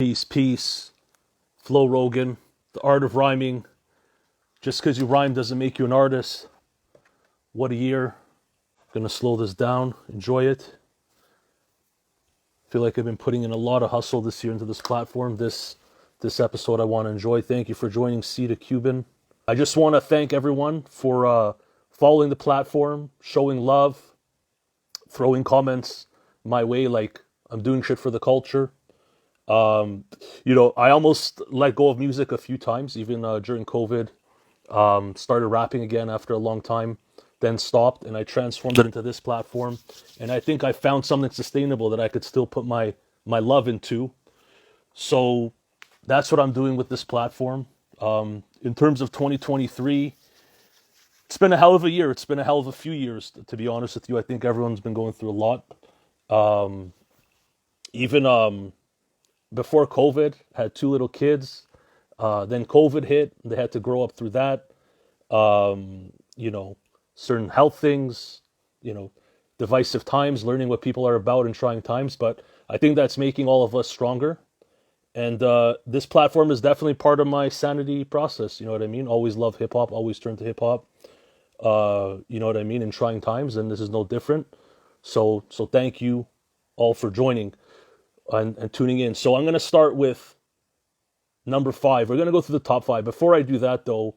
Peace, peace. Flo Rogan, the art of rhyming. Just because you rhyme doesn't make you an artist. What a year. Gonna slow this down. Enjoy it. Feel like I've been putting in a lot of hustle this year into this platform. This episode I want to enjoy. Thank you for joining C to Cuban. I just want to thank everyone for following the platform, showing love, throwing comments my way like I'm doing shit for the culture. I almost let go of music a few times, even during COVID. Started rapping again after a long time, then stopped, and I transformed it into this platform. And I think I found something sustainable that I could still put my love into. So that's what I'm doing with this platform. In terms of 2023, it's been a hell of a year. It's been a hell of a few years, to be honest with you. I think everyone's been going through a lot. Even before COVID, had two little kids. Then COVID hit. They had to grow up through that. Certain health things, divisive times, learning what people are about in trying times. But I think that's making all of us stronger. And this platform is definitely part of my sanity process. You know what I mean? Always love hip hop, always turn to hip hop. You know what I mean? In trying times, and this is no different. So thank you all for joining and tuning in. So I'm going to start with number 5. We're going to go through the top 5. Before I do that, though,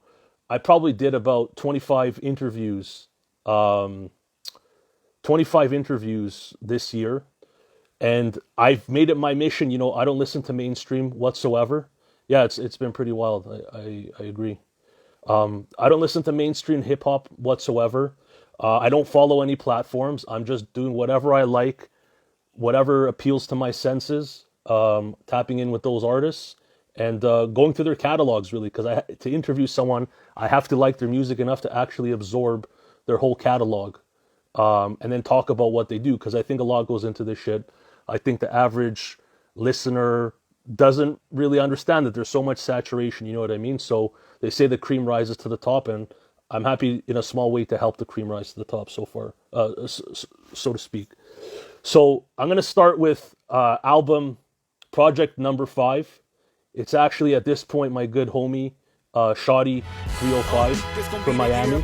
I probably did about 25 interviews, 25 interviews this year. And I've made it my mission. I don't listen to mainstream whatsoever. Yeah, it's been pretty wild. I agree. I don't listen to mainstream hip hop whatsoever. I don't follow any platforms. I'm just doing whatever I like, whatever appeals to my senses, tapping in with those artists and going through their catalogs, really, because to interview someone, I have to like their music enough to actually absorb their whole catalog, and then talk about what they do, because I think a lot goes into this shit. I think the average listener doesn't really understand that there's so much saturation, you know what I mean? So they say the cream rises to the top, and I'm happy in a small way to help the cream rise to the top so far, so to speak. So I'm going to start with album project number 5. It's actually at this point my good homie, Shoddy 305 from Miami.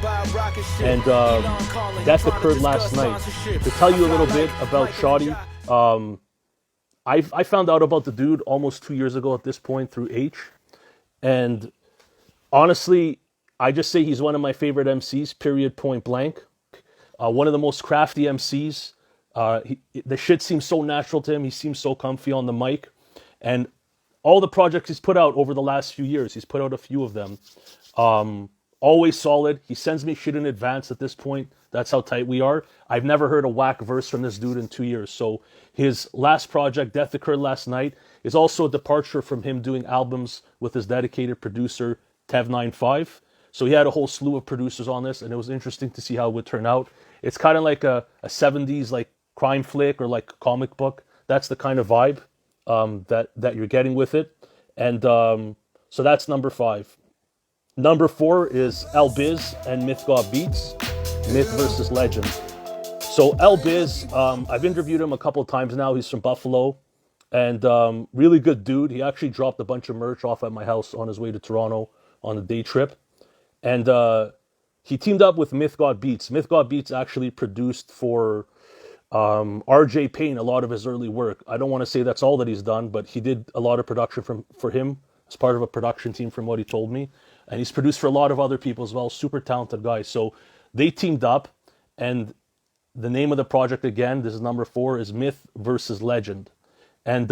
And that occurred last night. To tell you a little bit about Shoddy, I found out about the dude almost 2 years ago at this point through H. And honestly, I just say he's one of my favorite MCs, period, point blank. One of the most crafty MCs. The shit seems so natural to him. He seems so comfy on the mic. And all the projects he's put out over the last few years, he's put out a few of them. Always solid. He sends me shit in advance at this point. That's how tight we are. I've never heard a whack verse from this dude in 2 years. So his last project, Death Occurred Last Night, is also a departure from him doing albums with his dedicated producer, Tev95. So he had a whole slew of producers on this, and it was interesting to see how it would turn out. It's kind of like a 70s like crime flick or like comic book. That's the kind of vibe that you're getting with it. And so that's number 5. Number 4 is El Biz and Myth God Beats, Myth versus Legend. So El Biz, I've interviewed him a couple of times now. He's from Buffalo, and really good dude. He actually dropped a bunch of merch off at my house on his way to Toronto on a day trip. And he teamed up with Myth God Beats. Myth God Beats actually produced for RJ Payne a lot of his early work. I don't want to say that's all that he's done, but he did a lot of production for him as part of a production team from what he told me. And he's produced for a lot of other people as well. Super talented guy. So they teamed up, and the name of the project, again, this is number 4, is Myth versus Legend. And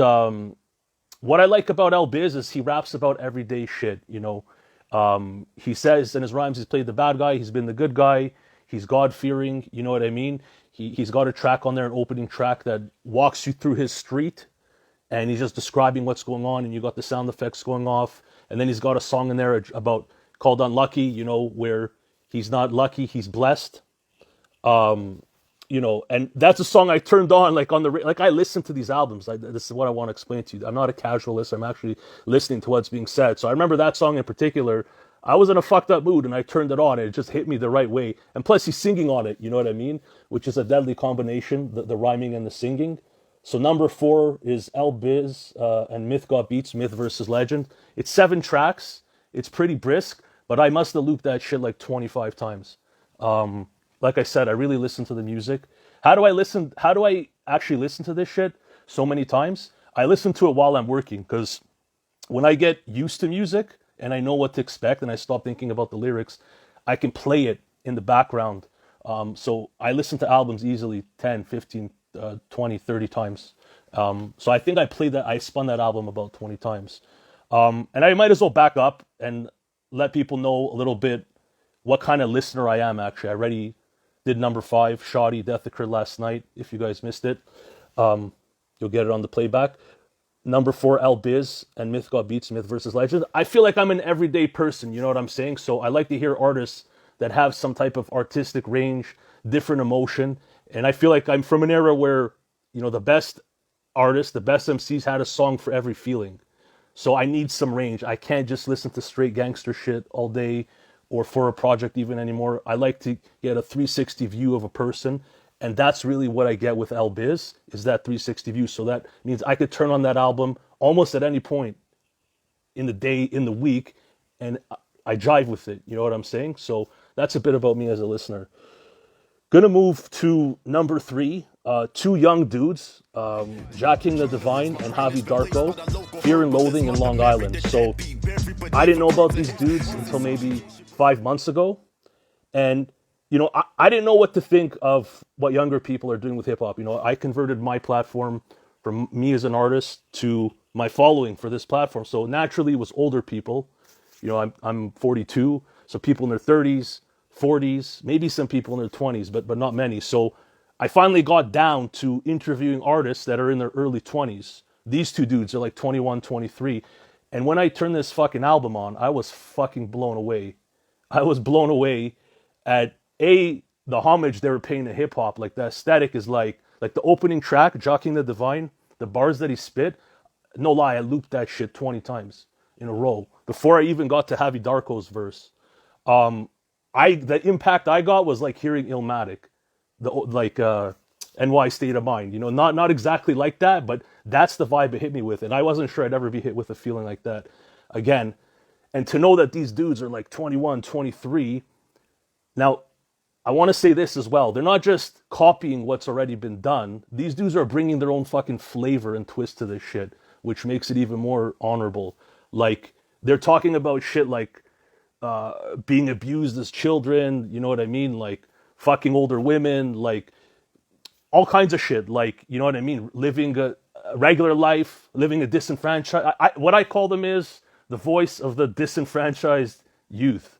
what I like about El Biz is he raps about everyday shit, He says in his rhymes he's played the bad guy, he's been the good guy, he's God-fearing, you know what I mean? He's got a track on there, an opening track that walks you through his street, and he's just describing what's going on, and you got the sound effects going off, and then he's got a song in there about called Unlucky, where he's not lucky, he's blessed. And that's a song I turned on, like I listen to these albums. This is what I want to explain to you. I'm not a casualist. I'm actually listening to what's being said. So I remember that song in particular. I was in a fucked up mood and I turned it on and it just hit me the right way. And plus he's singing on it, you know what I mean? Which is a deadly combination, the rhyming and the singing. So number 4 is El Biz and Myth Got Beats, Myth versus Legend. It's 7 tracks. It's pretty brisk, but I must have looped that shit like 25 times. Like I said, I really listen to the music. How do I listen? How do I actually listen to this shit so many times? I listen to it while I'm working, because when I get used to music and I know what to expect and I stop thinking about the lyrics, I can play it in the background. So I listen to albums easily 10, 15, 20, 30 times. So I think I spun that album about 20 times. And I might as well back up and let people know a little bit what kind of listener I am, actually. I already did number 5, Shoddy, Death Occurred Last Night. If you guys missed it, you'll get it on the playback. Number 4, El Biz and Myth Got Beats, Myth versus Legend. I feel like I'm an everyday person, you know what I'm saying? So I like to hear artists that have some type of artistic range, different emotion. And I feel like I'm from an era where, the best artists, the best MCs had a song for every feeling. So I need some range. I can't just listen to straight gangster shit all day or for a project even anymore. I like to get a 360 view of a person. And that's really what I get with El Biz, is that 360 view. So that means I could turn on that album almost at any point in the day, in the week, and I jive with it. You know what I'm saying? So that's a bit about me as a listener. Gonna move to number 3. 2 young dudes, Jack King the Divine and Javi Darko, Fear and Loathing in Long Island. So I didn't know about these dudes until maybe 5 months ago. And I didn't know what to think of what younger people are doing with hip hop. I converted my platform from me as an artist to my following for this platform. So naturally, it was older people. I'm 42, so people in their 30s, 40s, maybe some people in their 20s, but not many. So I finally got down to interviewing artists that are in their early 20s. These 2 dudes are like 21, 23. And when I turned this fucking album on, I was fucking blown away. I was blown away at the homage they were paying to hip hop. Like the aesthetic is like the opening track, Jockeying the Divine, the bars that he spit. No lie, I looped that shit 20 times in a row before I even got to Javi Darko's verse. The impact I got was like hearing Illmatic, NY State of Mind. Not exactly like that, but that's the vibe it hit me with, and I wasn't sure I'd ever be hit with a feeling like that again. And to know that these dudes are like 21, 23. Now, I want to say this as well. They're not just copying what's already been done. These dudes are bringing their own fucking flavor and twist to this shit, which makes it even more honorable. Like, they're talking about shit like being abused as children, you know what I mean? Like, fucking older women, like, all kinds of shit. Like, you know what I mean? Living a regular life, living a disenfranchised... what I call them is the voice of the disenfranchised youth.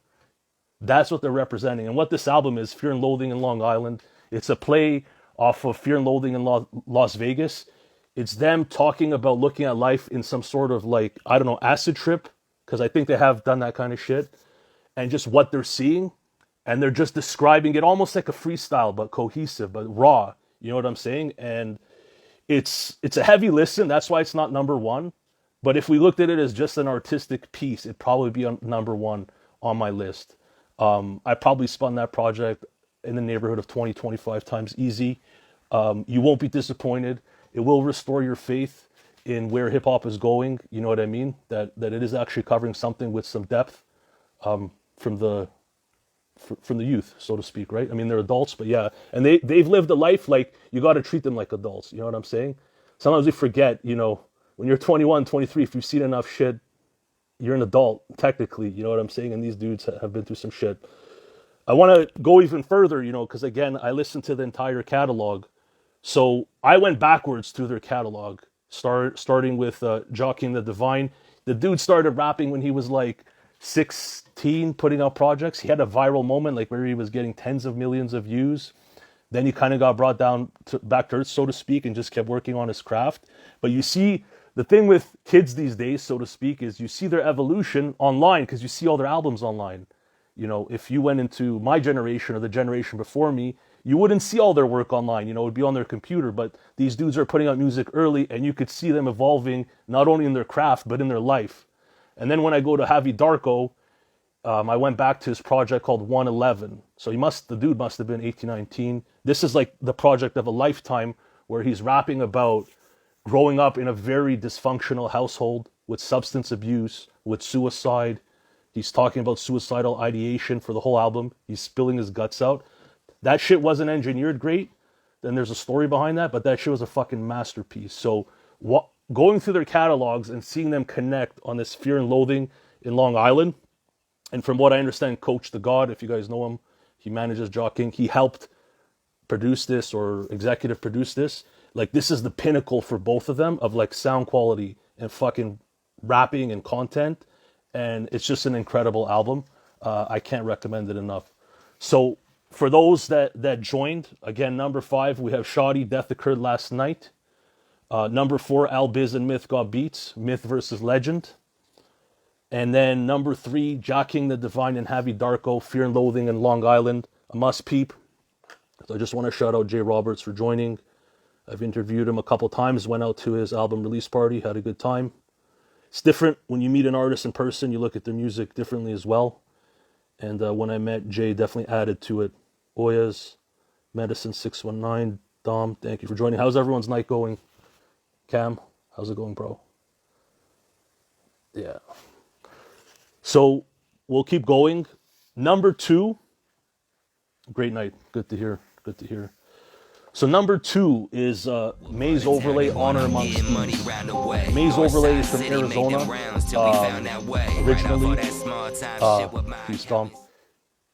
That's what they're representing. And what this album is, Fear and Loathing in Long Island, it's a play off of Fear and Loathing in Las Vegas. It's them talking about looking at life in some sort of like, I don't know, acid trip, because I think they have done that kind of shit, and just what they're seeing. And they're just describing it almost like a freestyle, but cohesive, but raw. You know what I'm saying? And it's a heavy listen. That's why it's not number 1. But if we looked at it as just an artistic piece, it'd probably be on number 1 on my list. I probably spun that project in the neighborhood of 20, 25 times easy. You won't be disappointed. It will restore your faith in where hip hop is going. You know what I mean? That it is actually covering something with some depth from the youth, so to speak, right? I mean, they're adults, but yeah. And they've lived a life, like, you got to treat them like adults. You know what I'm saying? Sometimes we forget, when you're 21, 23, if you've seen enough shit, you're an adult, technically, you know what I'm saying? And these dudes have been through some shit. I want to go even further, because again, I listened to the entire catalog. So I went backwards through their catalog, starting with Jockeying the Divine. The dude started rapping when he was like 16, putting out projects. He had a viral moment, like where he was getting tens of millions of views. Then he kind of got brought down back to earth, so to speak, and just kept working on his craft. But you see, the thing with kids these days, so to speak, is you see their evolution online because you see all their albums online. If you went into my generation or the generation before me, you wouldn't see all their work online. It would be on their computer. But these dudes are putting out music early, and you could see them evolving not only in their craft, but in their life. And then when I go to Javi Darko, I went back to his project called 111. So the dude must have been 18, 19. This is like the project of a lifetime, where he's rapping about growing up in a very dysfunctional household with substance abuse, with suicide. He's talking about suicidal ideation for the whole album. He's spilling his guts out. That shit wasn't engineered great. Then there's a story behind that, but that shit was a fucking masterpiece. So going through their catalogs and seeing them connect on this Fear and Loathing in Long Island, and from what I understand, Coach the God, if you guys know him, he manages Jock King. He helped produce this or executive produce this. Like, this is the pinnacle for both of them of like sound quality and fucking rapping and content. And it's just an incredible album. I can't recommend it enough. So for those that joined, again, number 5, we have Shoddy, Death Occurred Last Night. Number 4, Al Biz and Myth Got Beats, Myth versus Legend. And then number 3, Jock King the Divine and Javi Darko, Fear and Loathing in Long Island, a must peep. So I just want to shout out Jay Roberts for joining. I've interviewed him a couple times, went out to his album release party, had a good time. It's different when you meet an artist in person, you look at their music differently as well. And when I met Jay, definitely added to it. Oyas, Medicine 619, Dom, thank you for joining. How's everyone's night going? Cam, how's it going, bro? Yeah. So we'll keep going. Number 2, great night. Good to hear. Good to hear. So number 2 is Maze Overlay, Honor Amongst Thieves. Maze Overlay is from Arizona. Originally, peace, Tom.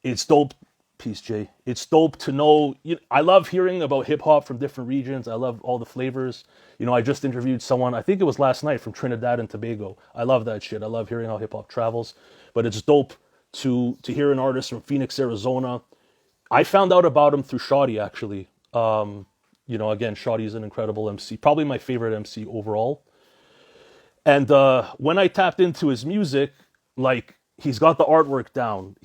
It's dope. Peace, Jay. It's dope to know. I love hearing about hip hop from different regions. I love all the flavors. I just interviewed someone, I think it was last night, from Trinidad and Tobago. I love that shit. I love hearing how hip hop travels. But it's dope to hear an artist from Phoenix, Arizona. I found out about him through Shoddy, actually. Again, Shoddy's an incredible MC. Probably my favorite MC overall. And when I tapped into his music, like, he's got the artwork down.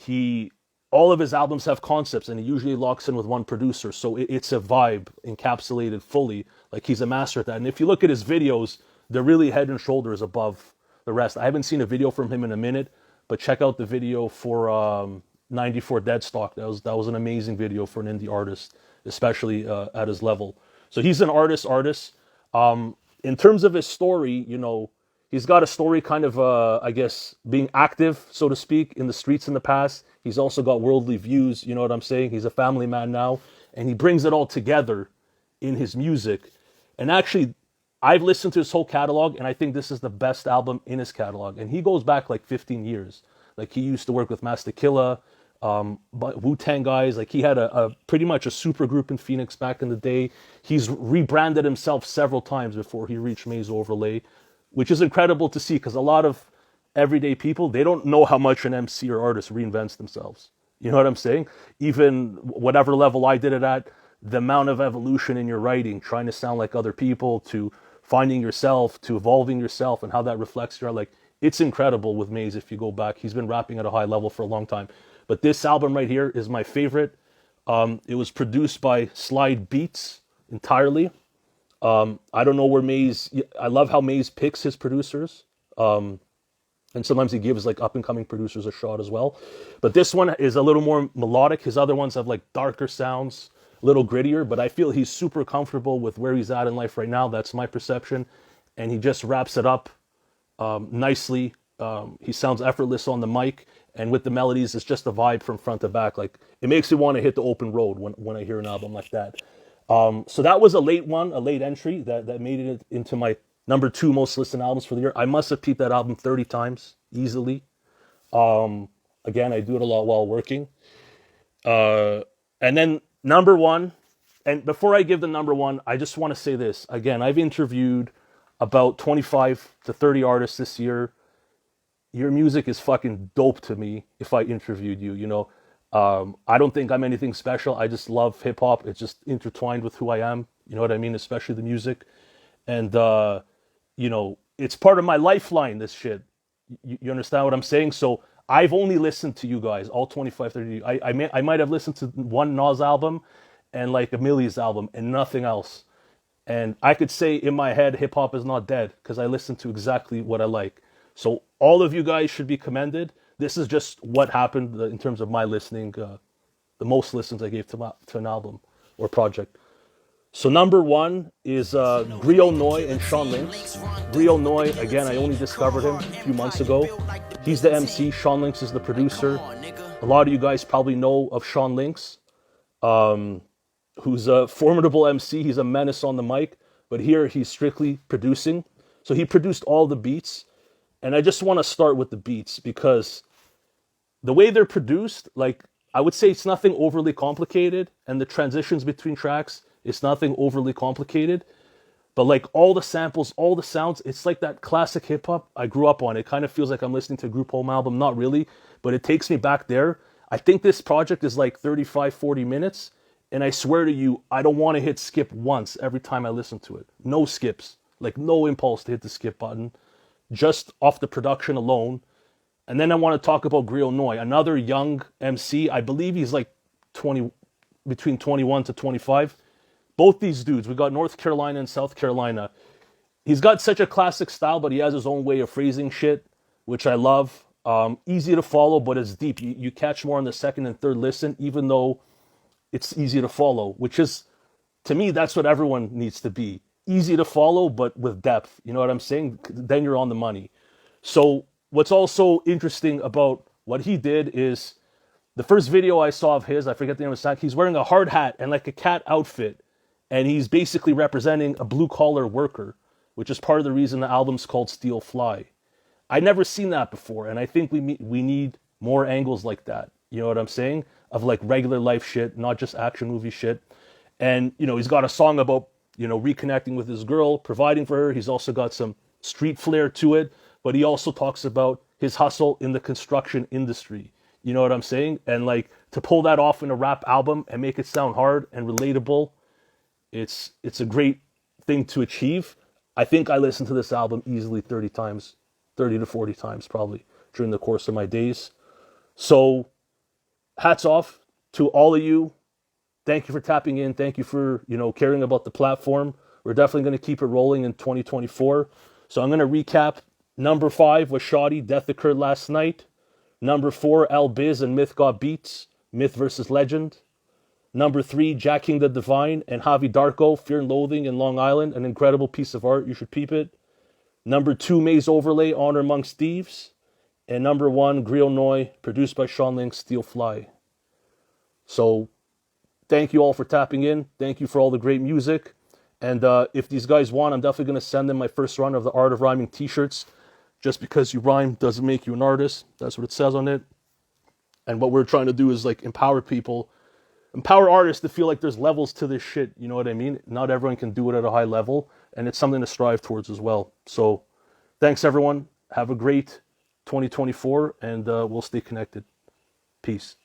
All of his albums have concepts, and he usually locks in with one producer. So it's a vibe encapsulated fully. Like, he's a master at that. And if you look at his videos, they're really head and shoulders above the rest. I haven't seen a video from him in a minute, but check out the video for 94 Deadstock. That was an amazing video for an indie artist, especially at his level. So he's an artist. In terms of his story, he's got a story kind of, I guess, being active, so to speak, in the streets in the past. He's also got worldly views, you know what I'm saying? He's a family man now, and he brings it all together in his music. And actually, I've listened to his whole catalog, and I think this is the best album in his catalog. And he goes back like 15 years. Like, he used to work with Master Killa, Wu-Tang guys. Like, he had a pretty much a super group in Phoenix back in the day. He's rebranded himself several times before he reached Maze Overlay, which is incredible to see, because a lot of everyday people, they don't know how much an MC or artist reinvents themselves. You know what I'm saying? Even whatever level I did it at, the amount of evolution in your writing, trying to sound like other people, to finding yourself, to evolving yourself, and how that reflects your, like, it's incredible with Maze. If you go back, he's been rapping at a high level for a long time. But this album right here is my favorite. It was produced by Slide Beats entirely. I don't know where Maze... I love how Maze picks his producers. And sometimes he gives, like, up-and-coming producers a shot as well. But this one is a little more melodic. His other ones have, like, darker sounds, a little grittier. But I feel he's super comfortable with where he's at in life right now. That's my perception. And he just wraps it up nicely. He sounds effortless on the mic. And with the melodies, it's just a vibe from front to back. Like, it makes me want to hit the open road when I hear an album like that. So that was a late entry that made it into my number 2 most listened albums for the year. I must have peeped that album 30 times, easily. Again, I do it a lot while working. And then number 1, and before I give the number 1, I just want to say this. Again, I've interviewed about 25 to 30 artists this year. Your music is fucking dope to me if I interviewed you, I don't think I'm anything special. I just love hip-hop. It's just intertwined with who I am. You know what I mean? Especially the music. And, it's part of my lifeline, this shit. You understand what I'm saying? So I've only listened to you guys, all 25, 30. I might have listened to one Nas album and like a Millie's album and nothing else. And I could say in my head, hip-hop is not dead because I listen to exactly what I like. So all of you guys should be commended. This is just what happened in terms of my listening, the most listens I gave to an album or project. So number one is Grio Noy and Sean Lynx. Grio Noy, again, I only discovered him a few months ago. He's the MC. Sean Lynx is the producer. A lot of you guys probably know of Sean Lynx, who's a formidable MC. He's a menace on the mic, but here he's strictly producing. So he produced all the beats. And I just want to start with the beats because the way they're produced, like I would say it's nothing overly complicated, and the transitions between tracks, it's nothing overly complicated. But like all the samples, all the sounds, it's like that classic hip hop I grew up on. It kind of feels like I'm listening to a group home album, not really, but it takes me back there. I think this project is like 35, 40 minutes, and I swear to you, I don't want to hit skip once every time I listen to it. No skips, like no impulse to hit the skip button, just off the production alone. And then I want to talk about Grio Noy, another young MC. I believe he's like 20, between 21 to 25. Both these dudes, we got North Carolina and South Carolina. He's got such a classic style, but he has his own way of phrasing shit, which I love. Easy to follow, but it's deep. You catch more on the second and third listen, even though it's easy to follow, which is, to me, that's what everyone needs to be. Easy to follow, but with depth. You know what I'm saying? Then you're on the money. So what's also interesting about what he did is the first video I saw of his, I forget the name of the song, he's wearing a hard hat and like a cat outfit. And he's basically representing a blue collar worker, which is part of the reason the album's called Steel Fly. I'd never seen that before. And I think we need more angles like that. You know what I'm saying? Of like regular life shit, not just action movie shit. And, you know, he's got a song about, you know, reconnecting with his girl, providing for her. He's also got some street flair to it. But he also talks about his hustle in the construction industry. You know what I'm saying? And like to pull that off in a rap album and make it sound hard and relatable, it's a great thing to achieve. I think I listened to this album easily 30 times, 30 to 40 times probably during the course of my days. So hats off to all of you. Thank you for tapping in. Thank you for, you know, caring about the platform. We're definitely going to keep it rolling in 2024. So I'm going to recap. Number 5 was Shoddy, Death Occurred Last Night. Number 4, Al Biz and Myth Got Beats, Myth versus Legend. Number 3, Jack King the Divine and Javi Darko, Fear and Loathing in Long Island, an incredible piece of art. You should peep it. Number 2, Maze Overlay, Honor Amongst Thieves. And number 1, Grio Noy, produced by Sean Lynx, Steel Fly. So thank you all for tapping in. Thank you for all the great music. And if these guys want, I'm definitely going to send them my first run of the Art of Rhyming t-shirts. Just because you rhyme doesn't make you an artist. That's what it says on it. And what we're trying to do is like empower people, empower artists to feel like there's levels to this shit. You know what I mean? Not everyone can do it at a high level. And it's something to strive towards as well. So thanks, everyone. Have a great 2024, and we'll stay connected. Peace.